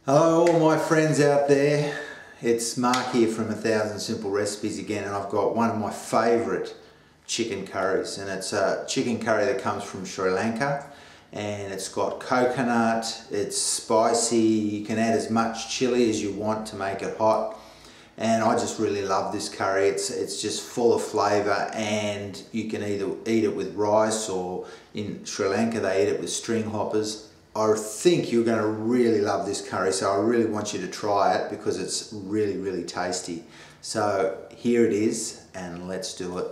Hello all my friends out there, it's Mark here from 1000 Simple Recipes again, and I've got one of my favourite chicken curries, and it's a chicken curry that comes from Sri Lanka, and it's got coconut, it's spicy, you can add as much chilli as you want to make it hot, and I just really love this curry. It's just full of flavour, and you can either eat it with rice, or in Sri Lanka they eat it with string hoppers. I think you're going to really love this curry, so I really want you to try it because it's really tasty. So here it is, and let's do it.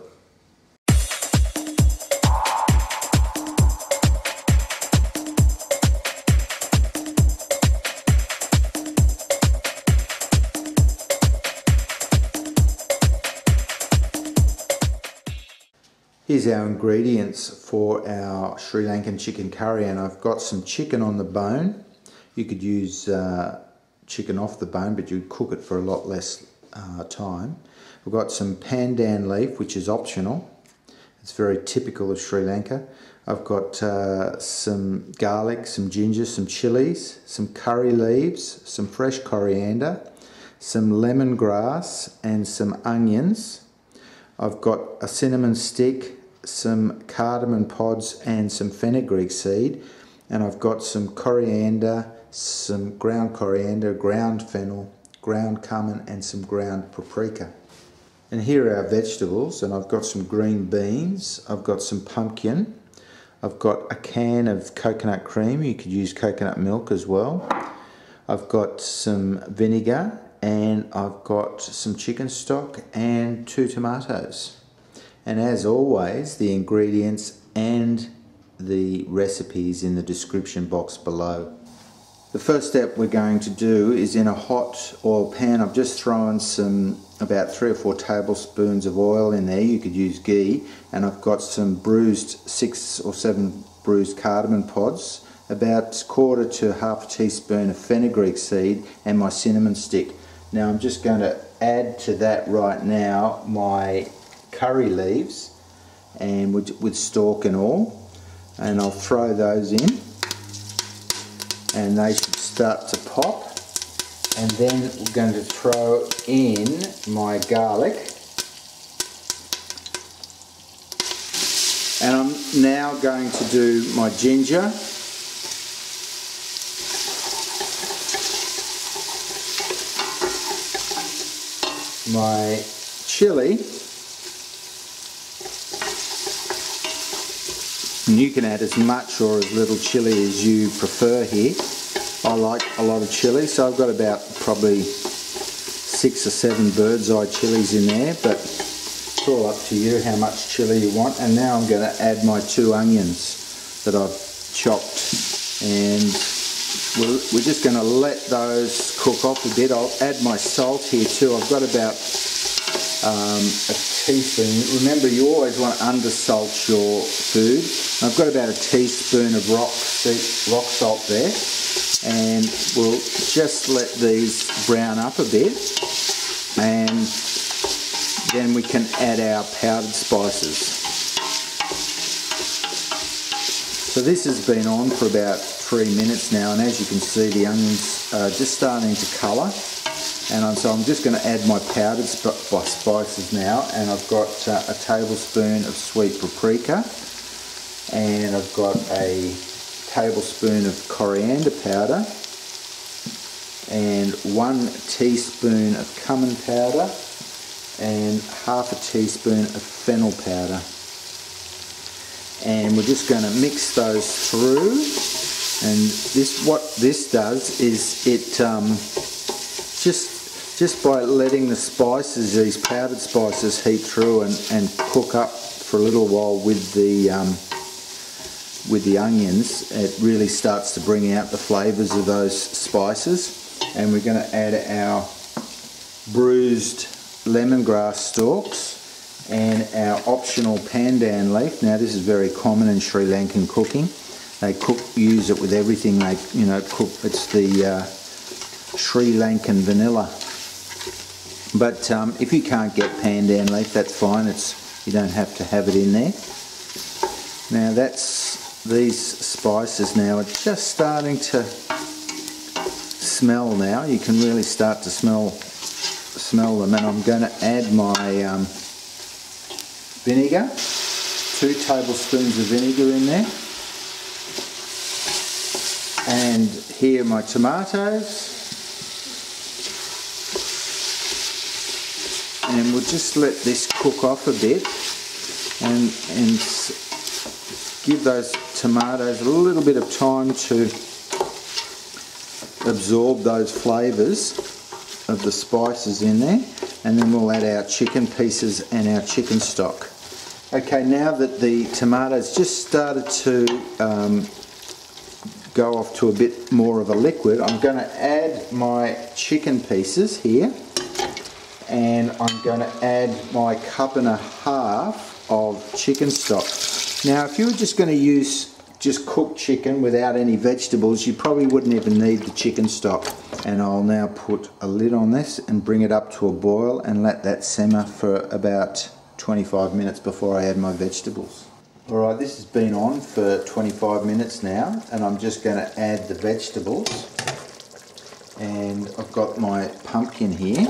Here's our ingredients for our Sri Lankan chicken curry, and I've got some chicken on the bone. You could use chicken off the bone, but you'd cook it for a lot less time. We've got some pandan leaf, which is optional. It's very typical of Sri Lanka. I've got some garlic, some ginger, some chilies, some curry leaves, some fresh coriander, some lemongrass and some onions. I've got a cinnamon stick, some cardamom pods and some fenugreek seed, and I've got some coriander, some ground fennel, ground cumin and some ground paprika. And here are our vegetables, and I've got some green beans, I've got some pumpkin, I've got a can of coconut cream, you could use coconut milk as well, I've got some vinegar, and I've got some chicken stock and 2 tomatoes. And as always, the ingredients and the recipes in the description box below. The first step we're going to do is, in a hot oil pan, I've just thrown about 3 or 4 tablespoons of oil in there. You could use ghee, and I've got some bruised 6 or 7 bruised cardamom pods, about 1/4 to 1/2 teaspoon of fenugreek seed, and my cinnamon stick. Now I'm just going to add to that right now my curry leaves, and with stalk and all, and I'll throw those in, and they should start to pop. And then we're going to throw in my garlic, and I'm now going to do my ginger, my chilli, and you can add as much or as little chilli as you prefer here. I like a lot of chilli, so I've got about probably 6 or 7 bird's eye chilies in there, but it's all up to you how much chilli you want. And now I'm going to add my 2 onions that I've chopped, and we're just going to let those cook off a bit. I'll add my salt here too. I've got about a teaspoon. Remember, you always want to undersalt your food. I've got about a teaspoon of rock salt there, and we'll just let these brown up a bit, and then we can add our powdered spices. So this has been on for about 3 minutes now, and as you can see, the onions are just starting to colour, and so I'm just going to add my powdered spices now. And I've got a tablespoon of sweet paprika, and I've got a tablespoon of coriander powder, and 1 teaspoon of cumin powder, and 1/2 teaspoon of fennel powder. And we're just going to mix those through. And what this does is it just by letting the spices, these powdered spices, heat through and cook up for a little while with the onions, it really starts to bring out the flavours of those spices. And we're going to add our bruised lemongrass stalks and our optional pandan leaf. Now this is very common in Sri Lankan cooking. They use it with everything. They cook. It's the Sri Lankan vanilla. But if you can't get pandan leaf, that's fine. You don't have to have it in there. Now these spices now are just starting to smell now. You can really start to smell them, and I'm going to add my vinegar. 2 tablespoons of vinegar in there. And here are my tomatoes. And we'll just let this cook off a bit and give those tomatoes a little bit of time to absorb those flavours of the spices in there, and then we'll add our chicken pieces and our chicken stock. Okay, now that the tomatoes just started to go off to a bit more of a liquid, I'm going to add my chicken pieces here, and I'm going to add my 1.5 cups of chicken stock. Now, if you were just going to use just cooked chicken without any vegetables, you probably wouldn't even need the chicken stock. And I'll now put a lid on this and bring it up to a boil and let that simmer for about 25 minutes before I add my vegetables. Alright, this has been on for 25 minutes now, and I'm just going to add the vegetables. And I've got my pumpkin here,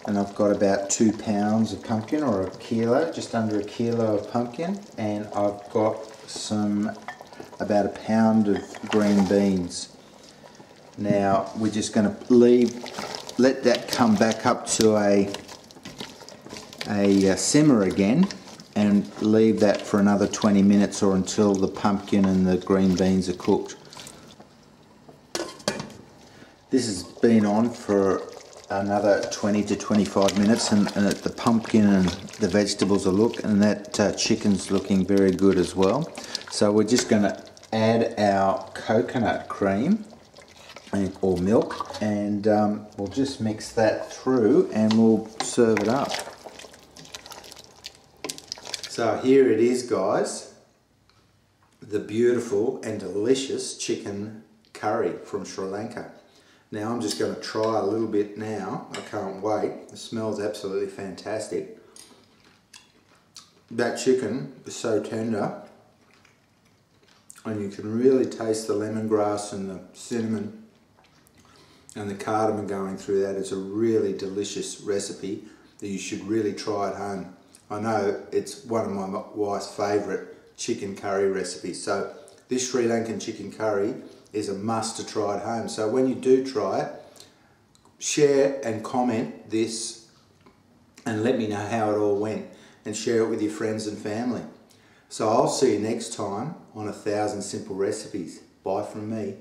and I've got about 2 pounds of pumpkin, or a kilo, just under a kilo of pumpkin, and I've got about a pound of green beans. Now we're just going to let that come back up to a simmer again, and leave that for another 20 minutes or until the pumpkin and the green beans are cooked. This has been on for another 20 to 25 minutes, and the pumpkin and the vegetables are and that chicken's looking very good as well. So we're just going to add our coconut cream or milk, and we'll just mix that through and we'll serve it up. So here it is, guys, the beautiful and delicious chicken curry from Sri Lanka. Now I'm just going to try a little bit now. I can't wait. It smells absolutely fantastic. That chicken is so tender, and you can really taste the lemongrass and the cinnamon and the cardamom going through that. It's a really delicious recipe that you should really try at home. I know it's one of my wife's favourite chicken curry recipes. So this Sri Lankan chicken curry is a must to try at home. So when you do try it, share and comment this and let me know how it all went, and share it with your friends and family. So I'll see you next time on 1,000 Simple Recipes. Bye from me.